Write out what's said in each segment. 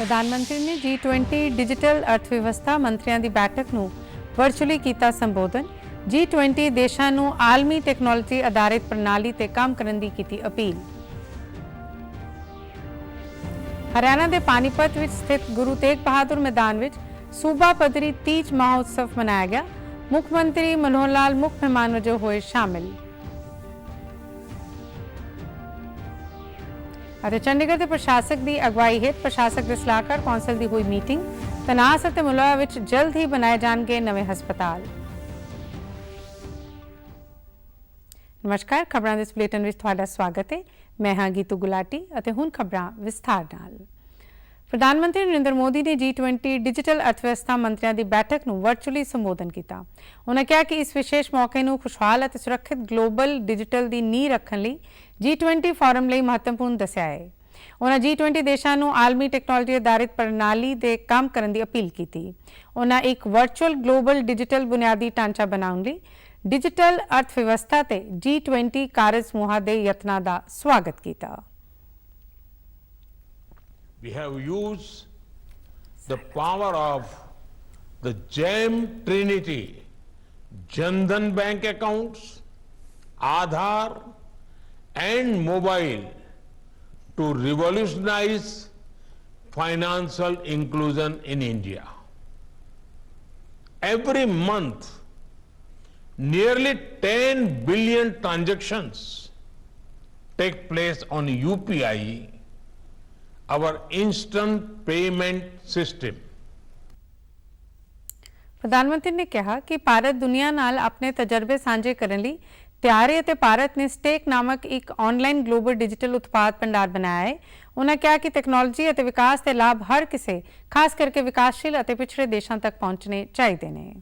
प्रधानमंत्री ने G20 digital अर्थव्यवस्था मंत्रियों की बैठक ਨੂੰ वर्चुअली किया संबोधन। G20 देशों ਨੂੰ आलमी टैक्नोलॉजी आधारित प्रणाली ते काम करने की की अपील। हरियाणा के पानीपत में स्थित गुरु तेग बहादुर मैदान में सूबा पद्धरी तीज महोत्सव मनाया गया। मुख्यमंत्री मनोहर लाल मुख्य मेहमान वजों होए शामिल। चंडीगढ़ के प्रशासक की अगवाई हेठ प्रशासक के सलाहकार कौंसल की हुई मीटिंग। तनास और मुलवा में जल्द ही बनाए जाएंगे नवे हस्पताल। नमस्कार, खबरां दे बुलेटिन में तुहाडा स्वागत है। मैं हाँ गीतू गुलाटी और हुण खबरां विस्तार नाल। प्रधानमंत्री नरेंद्र मोदी ने G20 डिजिटल अर्थव्यवस्था मंत्रियों की बैठक ਨੂੰ वर्चुअली संबोधन किया। उन्होंने कहा कि इस विशेष मौके ਨੂੰ खुशहाल और सुरक्षित ग्लोबल डिजिटल की नींह रखने ਲਈ G20 फोरम ਲਈ महत्वपूर्ण दस्या है। उन्होंने G20 देशों ਨੂੰ आलमी टैक्नोलॉजी आधारित प्रणाली ਦੇ काम करने की अपील की। उन्होंने एक वर्चुअल ग्लोबल डिजिटल बुनियादी ढांचा बनाने ਲਈ डिजिटल अर्थव्यवस्था ते G20 कार्य समूह के यत्नां का स्वागत किया। We have used the power of the GEM Trinity, Jan Dhan bank accounts, Aadhaar and mobile to revolutionize financial inclusion in India. Every month, nearly 10 billion transactions take place on UPI, our instant payment system. प्रधानमंत्री ने कहा कि भारत दुनिया नाल अपने तजर्बे साझे करने ਲਈ ਤਿਆਰ ਹੈ ਤੇ ਭਾਰਤ ਨੇ ਸਟੇਕ ਨਾਮਕ ਇੱਕ ਆਨਲਾਈਨ ਗਲੋਬਲ ਡਿਜੀਟਲ ਉਤਪਾਦ ਭੰਡਾਰ ਬਣਾਇਆ ਹੈ। ਉਹਨਾਂ ਕਿਹਾ ਕਿ ਟੈਕਨੋਲੋਜੀ ਅਤੇ ਵਿਕਾਸ ਦੇ ਲਾਭ ਹਰ ਕਿਸੇ, ਖਾਸ ਕਰਕੇ ਵਿਕਾਸਸ਼ੀਲ ਅਤੇ ਪਿਛੜੇ ਦੇਸ਼ਾਂ ਤੱਕ ਪਹੁੰਚਣੇ ਚਾਹੀਦੇ ਨੇ।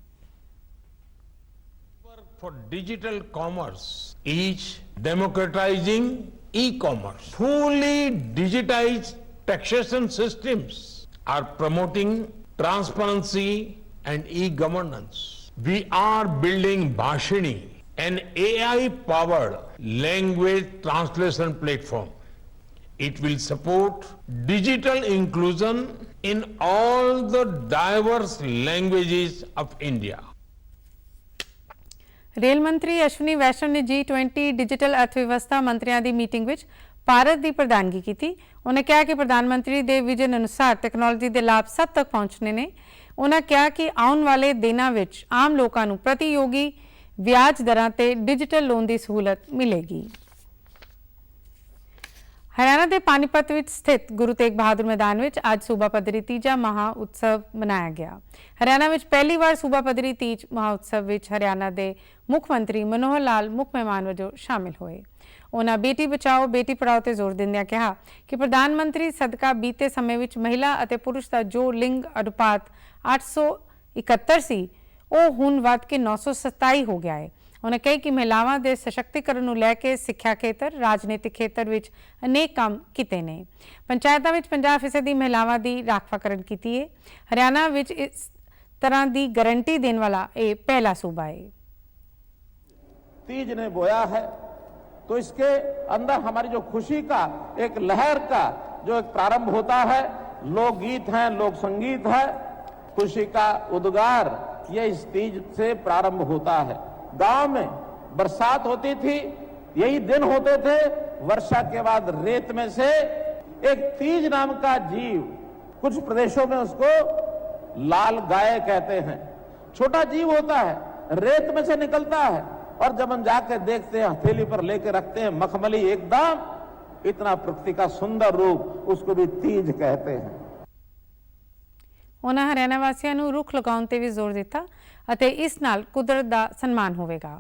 For digital commerce is democratizing e-commerce. Fully digitized taxation systems are promoting transparency and e-governance. We are building Bhashini, an AI-powered language translation platform. It will support digital inclusion in all the diverse languages of India. Rail मंत्री अश्विनी वैष्णव ने G20 digital अर्थव्यवस्था मंत्रियों की meeting में भारत की प्रधानगी की। उन्होंने कहा कि प्रधानमंत्री के विजन अनुसार टैक्नोलॉजी के लाभ सब तक पहुँचने ने। उन्होंने कहा कि आने वाले दिनों में आम लोगों को प्रतियोगी ब्याज दरां ते डिजिटल लोन की सहूलत मिलेगी। हरियाणा के पानीपत में स्थित गुरु तेग बहादुर मैदान में आज सूबा पद्धरी तीजा महा उत्सव मनाया गया। हरियाणा में पहली बार सूबा पद्धरी तीज महोत्सव में हरियाणा के मुख्यमंत्री मनोहर लाल मुख्य मेहमान वजों शामिल होए। उन्होंने बेटी बचाओ बेटी पढ़ाओ ते जोर दिंदियां कहा कि प्रधानमंत्री सदका बीते समय में महिला और पुरुष का जो लिंग अनुपात 871 सी ਉਹ ਹੁਣ ਵੱਧ ਕੇ 927 ਹੋ ਗਿਆ ਹੈ। उन्होंने कहा कि महिलावां के सशक्तिकरण को लैके सिक्ख्या खेतर राजनीतिक खेतर में अनेक काम किए ने। पंचायतों में 50% महिलावां की राखवाकरण की है। हरियाणा में इस तरह की गारंटी देने वाला ये पहला सूबा है। तीज ने बोया है तो इसके अंदर हमारी जो खुशी का एक लहर का जो एक प्रारंभ होता है, लोकगीत हैं, लोक संगीत है, खुशी का उद्गार ये इस तीज से प्रारंभ होता है। गांव में बरसात होती थी, यही दिन होते थे, वर्षा के बाद रेत में से एक तीज नाम का जीव, कुछ प्रदेशों में उसको लाल गाय कहते हैं, छोटा जीव होता है, रेत में से निकलता है और जब हम जाके देखते हैं हथेली पर लेके रखते हैं, मखमली एकदम इतना प्रकृति का सुंदर रूप, उसको भी तीज कहते हैं। उन्होंने हरियाणा वासियों को रुख लगाने पर भी जोर दिता और इस नाल कुदरत का सन्मान होगा।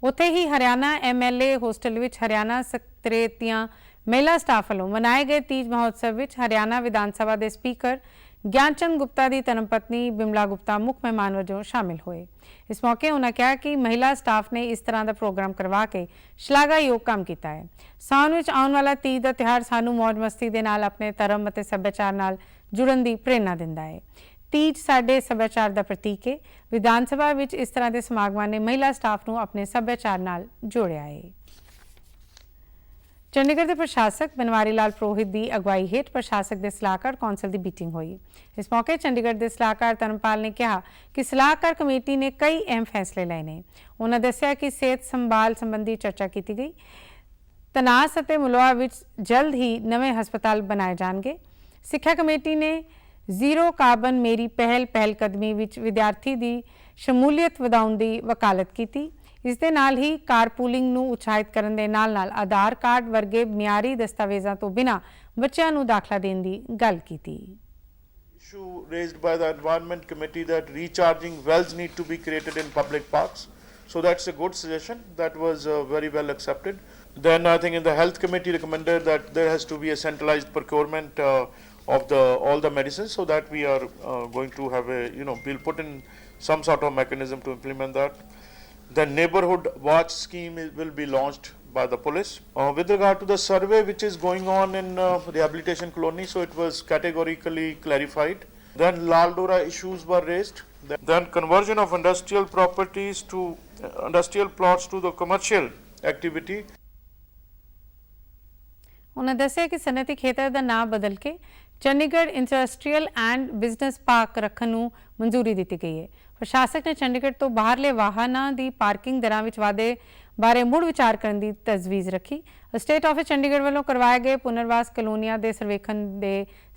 उत्थे ही हरियाणा MLA होस्टल में हरियाणा सकत्रेतियां महिला स्टाफ वालों मनाए गए तीज महोत्सव में हरियाणा विधानसभा के स्पीकर ज्ञानचंद गुप्ता की धर्मपत्नी बिमला गुप्ता मुख्य मेहमान वजों शामिल हुए। इस मौके उन्होंने कहा कि महिला स्टाफ ने इस तरह का प्रोग्राम करवा के शलाघायोग काम किया है। साउन में आने वाला तीज का त्यौहार सानू मौज मस्ती के नाल अपने धर्म और सभ्याचार नाल जुड़न की प्रेरणा दिंदा है। तीज साडे सभ्याचार का प्रतीक है। विधानसभा में इस तरह के समागमां ने महिला स्टाफ को अपने सभ्याचार नाल जोड़िया है। ਚੰਡੀਗੜ੍ਹ ਦੇ ਪ੍ਰਸ਼ਾਸਕ ਬਨਵਾਰੀ ਲਾਲ ਪ੍ਰੋਹਿਤ ਦੀ ਅਗਵਾਈ ਹੇਠ ਪ੍ਰਸ਼ਾਸਕ ਦੇ ਸਲਾਹਕਾਰ ਕੌਂਸਲ ਦੀ ਮੀਟਿੰਗ ਹੋਈ। ਇਸ ਮੌਕੇ ਚੰਡੀਗੜ੍ਹ ਦੇ ਸਲਾਹਕਾਰ ਧਰਮਪਾਲ ਨੇ ਕਿਹਾ ਕਿ ਸਲਾਹਕਾਰ ਕਮੇਟੀ ਨੇ ਕਈ ਅਹਿਮ ਫੈਸਲੇ ਲਏ ਨੇ। ਉਹਨਾਂ ਦੱਸਿਆ ਕਿ ਸਿਹਤ ਸੰਭਾਲ ਸੰਬੰਧੀ ਚਰਚਾ ਕੀਤੀ ਗਈ। ਤਨਾਸ ਅਤੇ ਮਲੋਆ ਵਿੱਚ ਜਲਦ ਹੀ ਨਵੇਂ ਹਸਪਤਾਲ ਬਣਾਏ ਜਾਣਗੇ। ਸਿੱਖਿਆ ਕਮੇਟੀ ਨੇ ਜ਼ੀਰੋ ਕਾਰਬਨ ਮੇਰੀ ਪਹਿਲ ਕਦਮੀ ਵਿੱਚ ਵਿਦਿਆਰਥੀ ਦੀ ਸ਼ਮੂਲੀਅਤ ਵਧਾਉਣ ਦੀ ਵਕਾਲਤ ਕੀਤੀ। ਇਸ ਦੇ ਨਾਲ ਹੀ ਕਾਰਪੂਲਿੰਗ ਨੂੰ ਉਤਸ਼ਾਹਿਤ ਕਰਨ ਦੇ ਨਾਲ-ਨਾਲ ਆਧਾਰ ਕਾਰਡ ਵਰਗੇ ਮਿਆਰੀ ਦਸਤਾਵੇਜ਼ਾਂ ਤੋਂ ਬਿਨਾਂ ਬੱਚਿਆਂ ਨੂੰ ਦਾਖਲਾ ਦੇਣ ਦੀ ਗੱਲ ਕੀਤੀ। Issue raised by the Environment Committee that recharging wells need to be created in public parks. So that's a good suggestion. That was very well accepted. Then I think in the Health Committee recommended that there has to be a centralized procurement of all the medicines, so that we are going to have we'll put in some sort of mechanism to implement that. The neighborhood watch scheme will be launched by the police. With regard to the survey which is going on in rehabilitation colony, so it was categorically clarified. Then Laldora issues were raised. Then conversion of industrial properties to industrial plots to the commercial activity. उन्होंने दस्सिया कि सनअती खेतर का नाम बदल के Chandigarh industrial and business park रखने नूं मंजूरी दी गई है। प्रशासक ने चंडीगढ़ तो बाहरले वाहनों की पार्किंग दरां विच वाधे बारे मुड़ विचार करने की तजवीज़ रखी। स्टेट ऑफिस चंडीगढ़ वालों करवाए गए पुनर्वास कलोनियां के सर्वेखण के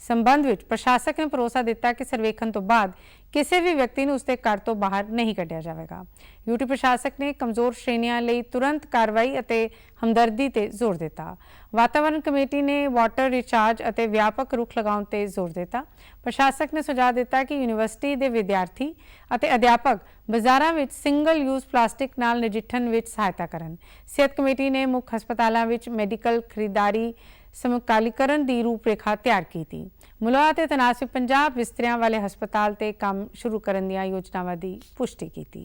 संबंध में प्रशासक ने भरोसा दिता कि सर्वेखण तो बाद किसी भी व्यक्ति को उसके घर तो बाहर नहीं कढ़िया जाएगा। यूटी प्रशासक ने कमज़ोर श्रेणियां लई तुरंत कार्रवाई और हमदर्दी ते जोर दिता। वातावरण कमेटी ने वाटर रिचार्ज और व्यापक रुख लगाने ते जोर दिता। प्रशासक ने सुझाव दिता कि यूनिवर्सिटी के विद्यार्थी और अध्यापक बाजारां विच सिंगल यूज़ प्लास्टिक नाल नजिठण विच सहायता करन। सेहत कमेटी ने मुख हस्पतालों विच मैडिकल खरीदारी समकालीकरण की रूपरेखा तैयार की थी। मलोआ ते तनास विच 50 बिस्तरियां वाले हस्पताल ते काम शुरू करने दी योजनावां की पुष्टि की थी।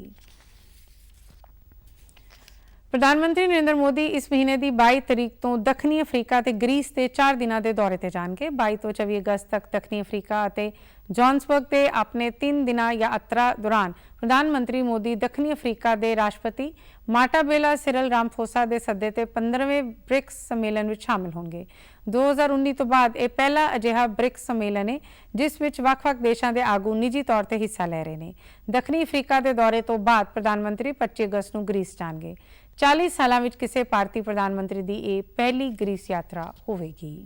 प्रधानमंत्री नरेंद्र मोदी इस महीने की 22 तारीख तो दक्षिणी अफ्रीका ते ग्रीस के 4 दिनों के दौरे पर जाएंगे। 22 तो 24 अगस्त तक दक्षिणी अफ्रीका और जोहान्सबर्ग के अपने 3 दिना यात्रा दौरान प्रधानमंत्री मोदी दक्षिणी अफ्रीका के राष्ट्रपति माटाबेला सिरल रामफोसा के सदे ते 15वें ब्रिक्स सम्मेलन में शामिल होंगे। 2019 तो बाद यह पहला अजिहा ब्रिक्स सम्मेलन है जिस विच वख-वख देशों के आगू निजी तौर पर हिस्सा ले रहे हैं। दक्षिणी अफ्रीका के दौरे तो बाद प्रधानमंत्री 25 अगस्त को ग्रीस जाएंगे। 40 सालों में किसी भारतीय प्रधानमंत्री की यह पहली ग्रीस यात्रा होगी।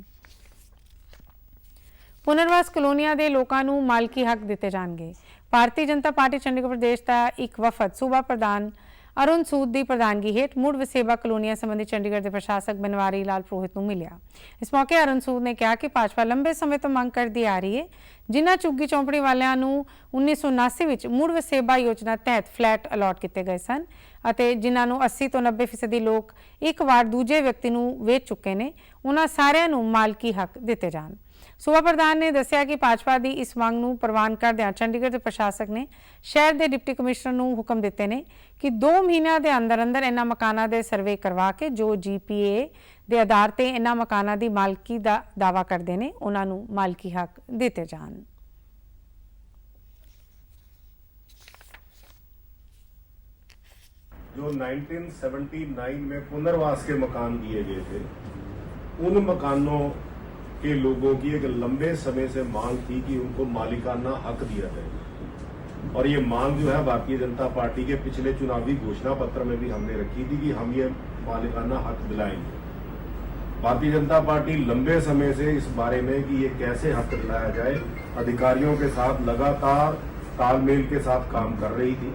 पुनर्वास कलोनियां के लोगों को मालकी हक दिए जाएंगे। भारतीय जनता पार्टी चंडीगढ़ प्रदेश का एक वफद सूबा प्रधान अरुण सूद की प्रधानगी हेठ मुड़ वसेबा कलोनियां संबंधी चंडीगढ़ के प्रशासक बनवारी लाल प्रोहित को मिलिया। इस मौके अरुण सूद ने कहा कि भाजपा लंबे समय तो मंग करती आ रही है जिन्होंने झुग्गी चौंपड़ी वालों 1979 में मुड़ वसेबा योजना तहत फ्लैट अलॉट किए गए सन ਅਤੇ ਜਿਨ੍ਹਾਂ ਨੂੰ 80 ਤੋਂ 90% ਲੋਕ ਇੱਕ ਵਾਰ ਦੂਜੇ ਵਿਅਕਤੀ ਨੂੰ ਵੇਚ ਚੁੱਕੇ ਨੇ ਉਹਨਾਂ ਸਾਰਿਆਂ ਨੂੰ ਮਾਲਕੀ ਹੱਕ ਦਿੱਤੇ ਜਾਣ। ਸੂਬਾ ਪ੍ਰਧਾਨ ਨੇ ਦੱਸਿਆ ਕਿ ਭਾਜਪਾ ਦੀ ਇਸ ਮੰਗ ਨੂੰ ਪ੍ਰਵਾਨ ਕਰਦਿਆਂ ਚੰਡੀਗੜ੍ਹ ਦੇ ਪ੍ਰਸ਼ਾਸਕ ਨੇ ਸ਼ਹਿਰ ਦੇ ਡਿਪਟੀ ਕਮਿਸ਼ਨਰ ਨੂੰ ਹੁਕਮ ਦਿੱਤੇ ਨੇ ਕਿ 2 ਮਹੀਨਿਆਂ ਦੇ ਅੰਦਰ ਇਹਨਾਂ ਮਕਾਨਾਂ ਦੇ ਸਰਵੇ ਕਰਵਾ ਕੇ ਜੋ ਜੀਪੀਏ ਦੇ ਆਧਾਰ ਤੇ ਇਹਨਾਂ ਮਕਾਨਾਂ ਦੀ ਮਾਲਕੀ ਦਾ ਦਾਅਵਾ ਕਰਦੇ ਨੇ ਉਹਨਾਂ ਨੂੰ ਮਾਲਕੀ ਹੱਕ ਦਿੱਤੇ ਜਾਣ। जो 1979 में पुनर्वास के मकान दिए गए थे, उन मकानों के लोगों की एक लंबे समय से मांग थी कि उनको मालिकाना हक दिया जाए। और ये मांग जो है भारतीय जनता पार्टी के पिछले चुनावी घोषणा पत्र में भी हमने रखी थी कि हम ये मालिकाना हक दिलाएंगे। भारतीय जनता पार्टी लंबे समय से इस बारे में कि ये कैसे हक दिलाया जाए अधिकारियों के साथ लगातार तालमेल के साथ काम कर रही थी।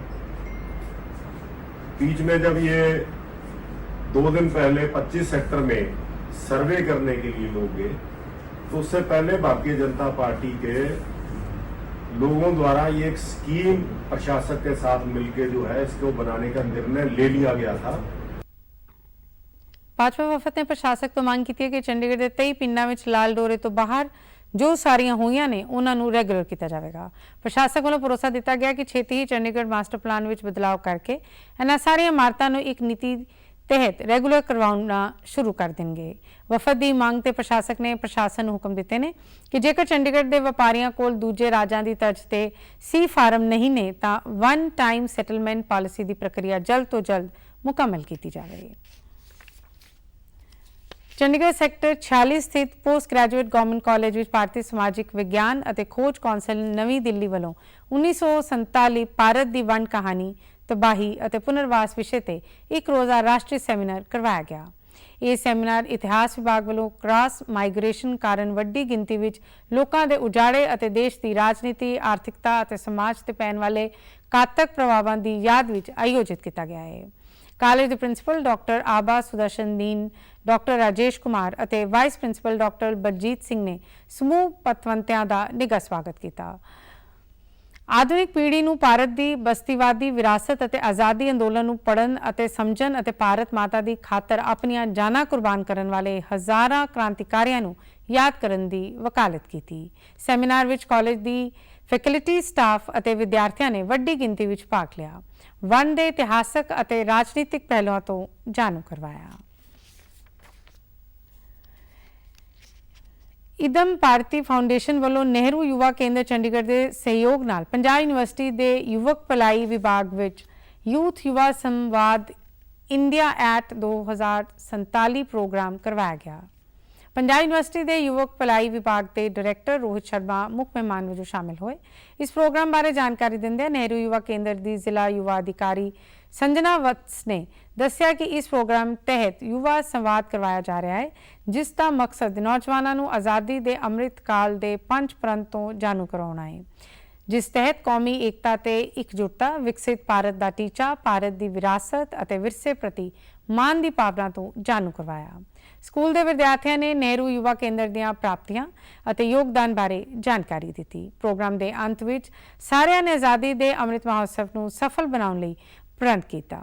बीच में जब ये 2 दिन पहले 25 सेक्टर में सर्वे करने के लिए लोग गए तो उससे पहले भारतीय जनता पार्टी के लोगों द्वारा ये एक स्कीम प्रशासक के साथ मिलकर जो है इसको बनाने का निर्णय ले लिया गया था। भाजपा वफद ने प्रशासक तो मांग की है कि चंडीगढ़ के 23 पिंडों में लाल डोरे तो बाहर जो सारियां हुई ने उन्होंने रैगूलर किया जाएगा। प्रशासक वालों भरोसा दिता गया कि छेती ही चंडीगढ़ मास्टर प्लान में बदलाव करके इन्हां सारियां इमारतों एक नीति तहत रैगूलर करवाना शुरू कर देंगे। वफद की मांग ते प्रशासक ने प्रशासन को हुक्म दिते ने कि जेकर चंडीगढ़ के व्यापारियों कोल दूजे राज्यों की तर्ज से सी फार्म नहीं ने तो 1 टाइम सैटलमेंट पॉलिसी की प्रक्रिया जल्द तो जल्द मुकम्मल की जाए। ਚੰਡੀਗੜ੍ਹ ਸੈਕਟਰ 46 ਸਥਿਤ ਪੋਸਟ ਗ੍ਰੈਜੂਏਟ ਗਵਰਨਮੈਂਟ ਕਾਲਜ ਵਿੱਚ ਭਾਰਤੀ ਸਮਾਜਿਕ ਵਿਗਿਆਨ ਅਤੇ ਖੋਜ ਕੌਂਸਲ ਨਵੀਂ ਦਿੱਲੀ ਵੱਲੋਂ 1947 ਭਾਰਤ ਦੀ ਵੰਡ ਕਹਾਣੀ, ਤਬਾਹੀ ਅਤੇ ਪੁਨਰਵਾਸ ਵਿਸ਼ੇ ਤੇ ਇੱਕ ਰੋਜ਼ਾ ਰਾਸ਼ਟਰੀ ਸੈਮੀਨਾਰ ਕਰਵਾਇਆ ਗਿਆ। ਇਹ ਸੈਮੀਨਾਰ ਇਤਿਹਾਸ ਵਿਭਾਗ ਵੱਲੋਂ ਕ੍ਰਾਸ ਮਾਈਗ੍ਰੇਸ਼ਨ ਕਾਰਨ ਵੱਡੀ ਗਿਣਤੀ ਵਿੱਚ ਲੋਕਾਂ ਦੇ ਉਜਾੜੇ ਅਤੇ ਦੇਸ਼ ਦੀ ਰਾਜਨੀਤੀ, ਆਰਥਿਕਤਾ ਅਤੇ ਸਮਾਜ ਤੇ ਪੈਣ ਵਾਲੇ ਘਾਤਕ ਪ੍ਰਭਾਵਾਂ ਦੀ ਯਾਦ ਵਿੱਚ ਆਯੋਜਿਤ ਕੀਤਾ ਗਿਆ ਹੈ। ਕਾਲਜ ਦੇ ਪ੍ਰਿੰਸੀਪਲ ਡਾਕਟਰ ਆਬਾ ਸੁਦਰਸ਼ਨ ਦੀਨ, ਡਾਕਟਰ ਰਾਜੇਸ਼ ਕੁਮਾਰ ਅਤੇ vice principal doctor Baljit Singh ਨੇ ਸਮੂਹ ਪਤਵੰਤਿਆਂ ਦਾ ਨਿੱਘਾ ਸਵਾਗਤ ਕੀਤਾ। ਆਧੁਨਿਕ ਪੀੜ੍ਹੀ ਨੂੰ ਭਾਰਤ ਦੀ ਬਸਤੀਵਾਦੀ ਵਿਰਾਸਤ ਅਤੇ ਆਜ਼ਾਦੀ ਅੰਦੋਲਨ ਨੂੰ ਪੜ੍ਹਨ ਅਤੇ ਸਮਝਣ ਅਤੇ ਭਾਰਤ ਮਾਤਾ ਦੀ ਖਾਤਰ ਆਪਣੀਆਂ ਜਾਨਾਂ ਕੁਰਬਾਨ ਕਰਨ ਵਾਲੇ ਹਜ਼ਾਰਾਂ ਕ੍ਰਾਂਤੀਕਾਰੀਆਂ ਨੂੰ ਯਾਦ ਕਰਨ ਦੀ ਵਕਾਲਤ ਕੀਤੀ। ਸੈਮੀਨਾਰ ਵਿੱਚ ਕਾਲਜ ਦੀ ਫੈਕਲਟੀ, ਸਟਾਫ ਅਤੇ ਵਿਦਿਆਰਥੀਆਂ ਨੇ ਵੱਡੀ ਗਿਣਤੀ ਵਿੱਚ ਭਾਗ ਲਿਆ। ਵੰਡ ਦੇ ਇਤਿਹਾਸਕ ਅਤੇ ਰਾਜਨੀਤਿਕ ਪਹਿਲੂਆਂ ਤੋਂ ਜਾਣੂ ਕਰਵਾਇਆ। ਇਦਮ ਭਾਰਤੀ ਫਾਊਂਡੇਸ਼ਨ ਵੱਲੋਂ ਨਹਿਰੂ ਯੁਵਾ ਕੇਂਦਰ ਚੰਡੀਗੜ੍ਹ ਦੇ ਸਹਿਯੋਗ ਨਾਲ ਪੰਜਾਬ ਯੂਨੀਵਰਸਿਟੀ ਦੇ ਯੁਵਕ ਭਲਾਈ ਵਿਭਾਗ ਵਿੱਚ ਯੂਥ ਯੁਵਾ ਸੰਵਾਦ ਇੰਡੀਆ ਐਟ 2047 ਪ੍ਰੋਗਰਾਮ ਕਰਵਾਇਆ ਗਿਆ। ਪੰਜਾਬ ਯੂਨੀਵਰਸਿਟੀ ਦੇ ਯੁਵਕ ਭਲਾਈ ਵਿਭਾਗ ਦੇ ਡਾਇਰੈਕਟਰ ਰੋਹਿਤ ਸ਼ਰਮਾ ਮੁੱਖ ਮਹਿਮਾਨ ਵਜੋਂ ਸ਼ਾਮਿਲ ਹੋਏ। ਇਸ ਪ੍ਰੋਗਰਾਮ ਬਾਰੇ ਜਾਣਕਾਰੀ ਦਿੰਦਿਆਂ ਨਹਿਰੂ ਯੁਵਾ ਕੇਂਦਰ ਦੀ ਜ਼ਿਲ੍ਹਾ ਯੁਵਾ ਅਧਿਕਾਰੀ ਸੰਜਨਾ ਵਤਸ ਨੇ ਦੱਸਿਆ ਕਿ ਇਸ ਪ੍ਰੋਗਰਾਮ ਤਹਿਤ ਯੁਵਾ ਸੰਵਾਦ ਕਰਵਾਇਆ ਜਾ ਰਿਹਾ ਹੈ, ਜਿਸ ਦਾ ਮਕਸਦ ਨੌਜਵਾਨਾਂ ਨੂੰ ਆਜ਼ਾਦੀ ਦੇ ਅੰਮ੍ਰਿਤ ਕਾਲ ਦੇ ਪੰਜ ਪ੍ਰਣ ਤੋਂ ਜਾਣੂ ਕਰਾਉਣਾ ਹੈ, ਜਿਸ ਤਹਿਤ ਕੌਮੀ ਏਕਤਾ ਤੇ ਇਕਜੁੱਟਤਾ, ਵਿਕਸਿਤ ਭਾਰਤ ਦਾ ਟੀਚਾ, ਭਾਰਤ ਦੀ ਵਿਰਾਸਤ ਅਤੇ ਵਿਰਸੇ ਪ੍ਰਤੀ ਮਾਣ ਦੀ ਭਾਵਨਾ ਤੋਂ ਜਾਣੂ ਕਰਵਾਇਆ। ਸਕੂਲ ਦੇ ਵਿਦਿਆਰਥੀਆਂ ਨੇ ਨਹਿਰੂ ਯੁਵਾ ਕੇਂਦਰ ਦੀਆਂ ਪ੍ਰਾਪਤੀਆਂ ਅਤੇ ਯੋਗਦਾਨ ਬਾਰੇ ਜਾਣਕਾਰੀ ਦਿੱਤੀ। ਪ੍ਰੋਗਰਾਮ ਦੇ ਅੰਤ ਵਿੱਚ ਸਾਰਿਆਂ ਨੇ ਆਜ਼ਾਦੀ ਦੇ ਅੰਮ੍ਰਿਤ ਮਹੋਤਸਵ ਨੂੰ ਸਫਲ ਬਣਾਉਣ ਲਈ ਪ੍ਰਣ ਕੀਤਾ।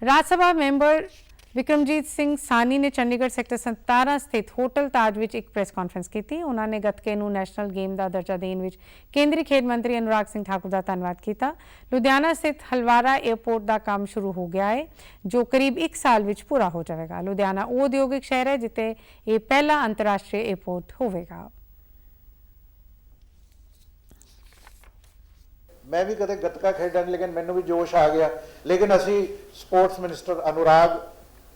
ਰਾਜ ਸਭਾ ਮੈਂਬਰ ਵਿਕਰਮਜੀਤ ਸਿੰਘ ਸਾਨੀ ਨੇ ਚੰਡੀਗੜ੍ਹ ਸੈਕਟਰ 17 ਸਥਿਤ ਹੋਟਲ ਤਾਜ ਵਿੱਚ ਇੱਕ ਪ੍ਰੈਸ ਕਾਨਫਰੰਸ ਕੀਤੀ। ਉਹਨਾਂ ਨੇ ਗੱਤਕੇ ਨੂੰ ਨੈਸ਼ਨਲ ਗੇਮ ਦਾ ਦਰਜਾ ਦੇਣ ਵਿੱਚ ਕੇਂਦਰੀ ਖੇਡ ਮੰਤਰੀ ਅਨੁਰਾਗ ਸਿੰਘ ਠਾਕੁਰ ਦਾ ਧੰਨਵਾਦ ਕੀਤਾ। ਲੁਧਿਆਣਾ ਸਥਿਤ ਹਲਵਾਰਾ ਏਅਰਪੋਰਟ ਦਾ ਕੰਮ ਸ਼ੁਰੂ ਹੋ ਗਿਆ ਹੈ, ਜੋ ਕਰੀਬ 1 ਸਾਲ ਵਿੱਚ ਪੂਰਾ ਹੋ ਜਾਵੇਗਾ। ਲੁਧਿਆਣਾ ਉਹ ਉਦਯੋਗਿਕ ਸ਼ਹਿਰ ਹੈ ਜਿੱਥੇ ਇਹ ਪਹਿਲਾ ਅੰਤਰਰਾਸ਼ਟਰੀ ਏਅਰਪੋਰਟ ਹੋਵੇਗਾ। मैं भी कदे गतका खेडा नहीं, लेकिन मैनू भी जोश आ गया। लेकिन असी स्पोर्ट्स मिनिस्टर अनुराग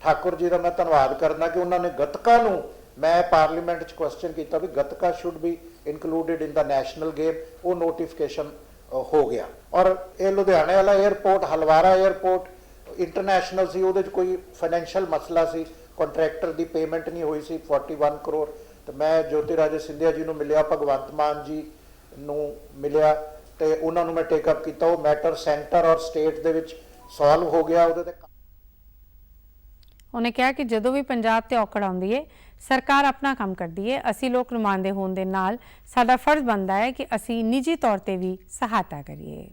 ठाकुर जी का मैं धन्यवाद करना कि उन्होंने गतका नू, मैं पार्लीमेंट च क्वेश्चन किया भी gatka should be included in the national game, वो नोटिफिकेशन हो गया। और ये लुधियाने वाला एयरपोर्ट, हलवारा एयरपोर्ट इंटरनैशनल सी, उहदे च कोई फाइनैंशियल मसला सी, कॉन्ट्रैक्टर की पेमेंट नहीं हुई सी 41 करोड़। तो मैं ज्योतिराजे सिंधिया जी नू मिलिया, भगवंत मान जी नू मिलिया, ਤੇ ਉਹਨਾਂ ਨੂੰ ਮੈਂ ਟੇਕ ਅਪ ਕੀਤਾ। ਉਹ ਮੈਟਰ ਸੈਂਟਰ ਔਰ ਸਟੇਟ ਦੇ ਵਿੱਚ ਸੋਲਵ ਹੋ ਗਿਆ। ਉਹਦੇ ਤੇ ਉਹਨੇ ਕਿਹਾ ਕਿ ਜਦੋਂ ਵੀ ਪੰਜਾਬ ਤੇ ਔਕੜ ਆਉਂਦੀ ਹੈ, ਸਰਕਾਰ ਆਪਣਾ ਕੰਮ ਕਰਦੀ ਹੈ। ਅਸੀਂ ਲੋਕ ਨੁਮਾਇੰਦੇ ਹੋਣ ਦੇ ਨਾਲ ਸਾਡਾ ਫਰਜ਼ ਬਣਦਾ ਹੈ ਕਿ ਅਸੀਂ ਨਿੱਜੀ ਤੌਰ ਤੇ ਵੀ ਸਹਾਇਤਾ ਕਰੀਏ।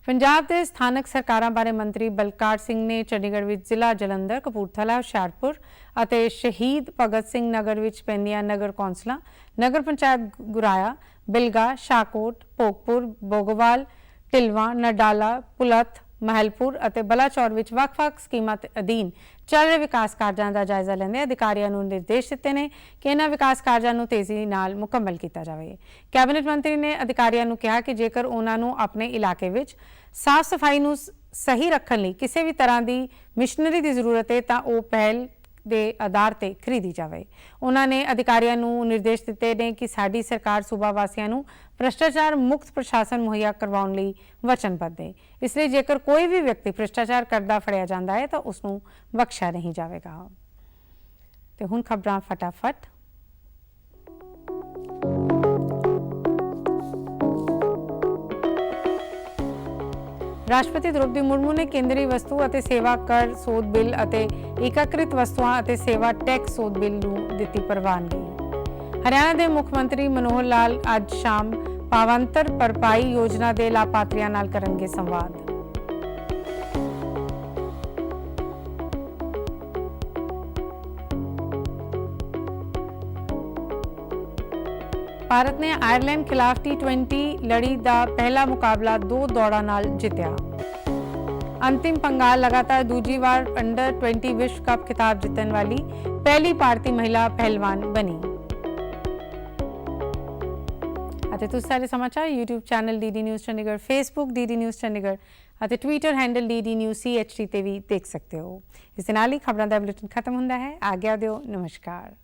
ਪੰਜਾਬ ਦੇ ਸਥਾਨਕ ਸਰਕਾਰਾਂ ਬਾਰੇ ਮੰਤਰੀ ਬਲਕਾਰ ਸਿੰਘ ਨੇ ਚੰਡੀਗੜ੍ਹ ਵਿੱਚ ਜ਼ਿਲ੍ਹਾ ਜਲੰਧਰ, ਕਪੂਰਥਲਾ, ਹੁਸ਼ਿਆਰਪੁਰ ਅਤੇ ਸ਼ਹੀਦ ਭਗਤ ਸਿੰਘ ਨਗਰ ਵਿੱਚ ਪੈਂਦੀਆਂ ਨਗਰ ਕੌਂਸਲਾਂ, ਨਗਰ ਪੰਚਾਇਤ ਗੁਰਾਇਆ, ਬਿਲਗਾ, ਸ਼ਾਹਕੋਟ, ਭੋਗਪੁਰ, ਬੋਗੋਵਾਲ, ਢਿਲਵਾਂ, ਨਡਾਲਾ, ਪੁਲੱਥ, ਮਹਿਲਪੁਰ ਅਤੇ ਬਲਾਚੌਰ ਵਿੱਚ ਵੱਖ-ਵੱਖ ਸਕੀਮਾਂ ਦੇ ਅਧੀਨ ਚੱਲ ਰਹੇ ਵਿਕਾਸ ਕਾਰਜਾਂ ਦਾ ਜਾਇਜ਼ਾ ਲੈਂਦੇ ਅਧਿਕਾਰੀਆਂ ਨੂੰ ਨਿਰਦੇਸ਼ ਦਿੱਤੇ ਨੇ ਕਿ ਇਹਨਾਂ ਵਿਕਾਸ ਕਾਰਜਾਂ ਨੂੰ ਤੇਜ਼ੀ ਨਾਲ ਮੁਕੰਮਲ ਕੀਤਾ ਜਾਵੇ। ਕੈਬਨਿਟ ਮੰਤਰੀ ਨੇ ਅਧਿਕਾਰੀਆਂ ਨੂੰ ਕਿਹਾ ਕਿ ਜੇਕਰ ਉਹਨਾਂ ਨੂੰ ਆਪਣੇ ਇਲਾਕੇ ਵਿੱਚ ਸਾਫ਼ ਸਫਾਈ ਨੂੰ ਸਹੀ ਰੱਖਣ ਲਈ ਕਿਸੇ ਵੀ ਤਰ੍ਹਾਂ ਦੀ ਮਿਸ਼ਨਰੀ ਦੀ ਜ਼ਰੂਰਤ ਹੈ ਤਾਂ ਉਹ ਪਹਿਲ ਦੇ ਆਧਾਰ ਤੇ ਖਰੀਦੀ ਜਾਵੇ। ਉਹਨਾਂ ਨੇ ਅਧਿਕਾਰੀਆਂ ਨੂੰ ਨਿਰਦੇਸ਼ ਦਿੱਤੇ ਨੇ ਕਿ ਸਾਡੀ ਸਰਕਾਰ ਸੂਬਾ ਵਾਸੀਆਂ ਨੂੰ ਭ੍ਰਿਸ਼ਟਾਚਾਰ ਮੁਕਤ ਪ੍ਰਸ਼ਾਸਨ ਮੁਹੱਈਆ ਕਰਵਾਉਣ ਲਈ ਵਚਨਬੱਧ ਹੈ। ਇਸ ਲਈ ਜੇਕਰ ਕੋਈ ਵੀ ਵਿਅਕਤੀ ਭ੍ਰਿਸ਼ਟਾਚਾਰ ਕਰਦਾ ਫੜਿਆ ਜਾਂਦਾ ਹੈ ਤਾਂ ਉਸ ਨੂੰ ਬਖਸ਼ਿਆ ਨਹੀਂ ਜਾਵੇਗਾ। ਤੇ ਹੁਣ ਖਬਰਾਂ ਫਟਾਫਟ। ਰਾਸ਼ਟਰਪਤੀ ਦ੍ਰੋਪਦੀ ਮੁਰਮੂ ਨੇ ਕੇਂਦਰੀ ਵਸਤੂ ਅਤੇ ਸੇਵਾ ਕਰ ਸੋਧ ਬਿੱਲ ਅਤੇ ਏਕੀਕ੍ਰਿਤ ਵਸਤੂਆਂ ਅਤੇ ਸੇਵਾ ਟੈਕਸ ਸੋਧ ਬਿੱਲ ਨੂੰ ਦਿੱਤੀ ਪ੍ਰਵਾਨਗੀ। ਹਰਿਆਣਾ ਦੇ ਮੁੱਖ ਮੰਤਰੀ ਮਨੋਹਰ ਲਾਲ ਅੱਜ ਸ਼ਾਮ ਪਾਵੰਤਰ ਭਰਪਾਈ ਯੋਜਨਾ ਦੇ ਲਾਭਪਾਤਰੀਆਂ ਨਾਲ ਕਰਨਗੇ ਸੰਵਾਦ। ਭਾਰਤ ਨੇ ਆਇਰਲੈਂਡ ਖਿਲਾਫ T20 ਲੜੀ ਦਾ ਪਹਿਲਾ ਮੁਕਾਬਲਾ 2 ਦੌੜਾਂ ਨਾਲ ਜਿੱਤਿਆ। ਅੰਤਿਮ ਪੰਗਾਲ ਲਗਾਤਾਰ ਦੂਜੀ ਵਾਰ ਅੰਡਰ 20 ਵਿਸ਼ਵ ਕੱਪ ਖਿਤਾਬ ਜਿੱਤਣ ਵਾਲੀ ਪਹਿਲੀ ਭਾਰਤੀ ਮਹਿਲਾ ਪਹਿਲਵਾਨ ਬਣੀ। ਅਤੇ ਤੁਸੀਂ ਸਾਰੇ ਸਮਾਚਾਰ YouTube channel DD news Chandigarh, Facebook DD news Chandigarh ਅਤੇ Twitter handle DD News CHT ਤੇ ਵੀ ਦੇਖ ਸਕਦੇ ਹੋ। ਇਸ ਦੇ ਨਾਲ ਹੀ ਖਬਰਾਂ ਦਾ ਬੁਲੇਟਿਨ ਖਤਮ ਹੁੰਦਾ ਹੈ। ਆਗਿਆ ਦਿਓ। ਨਮਸਕਾਰ।